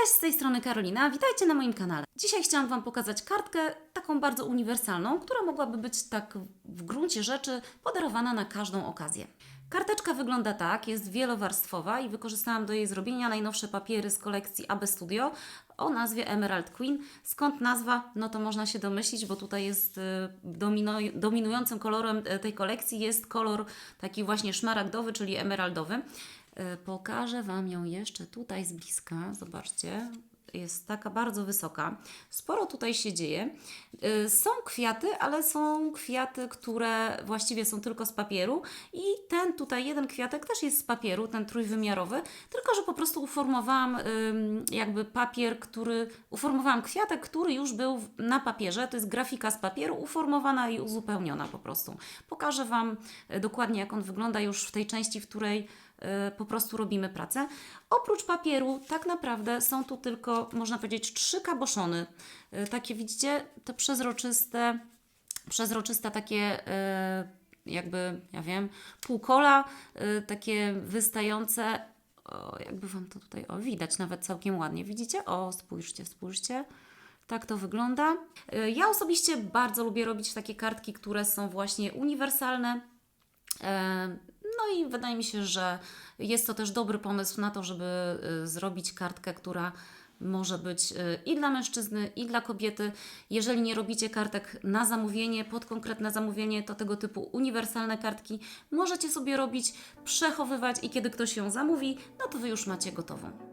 Cześć, z tej strony Karolina, witajcie na moim kanale. Dzisiaj chciałam Wam pokazać kartkę taką bardzo uniwersalną, która mogłaby być tak w gruncie rzeczy podarowana na każdą okazję. Karteczka wygląda tak, jest wielowarstwowa i wykorzystałam do jej zrobienia najnowsze papiery z kolekcji AB Studio o nazwie Emerald Queen. Skąd nazwa? No to można się domyślić, bo tutaj jest dominującym kolorem tej kolekcji jest kolor taki właśnie szmaragdowy, czyli emeraldowy. Pokażę Wam ją jeszcze tutaj z bliska. Zobaczcie, jest taka bardzo wysoka. Sporo tutaj się dzieje. Są kwiaty, ale są kwiaty, które właściwie są tylko z papieru i ten tutaj jeden kwiatek też jest z papieru, ten trójwymiarowy, tylko że po prostu uformowałam jakby papier, uformowałam kwiatek, który już był na papierze. To jest grafika z papieru, uformowana i uzupełniona po prostu. Pokażę Wam dokładnie, jak on wygląda już w tej części, w której po prostu robimy pracę. Oprócz papieru tak naprawdę są tu tylko, można powiedzieć, 3 kaboszony. Takie widzicie, te przezroczyste takie jakby, ja wiem, półkola, takie wystające. O, jakby Wam to tutaj widać nawet całkiem ładnie. Widzicie? O, spójrzcie, spójrzcie. Tak to wygląda. Ja osobiście bardzo lubię robić takie kartki, które są właśnie uniwersalne. No i wydaje mi się, że jest to też dobry pomysł na to, żeby zrobić kartkę, która może być i dla mężczyzny, i dla kobiety. Jeżeli nie robicie kartek na zamówienie, pod konkretne zamówienie, to tego typu uniwersalne kartki możecie sobie robić, przechowywać i kiedy ktoś ją zamówi, no to Wy już macie gotową.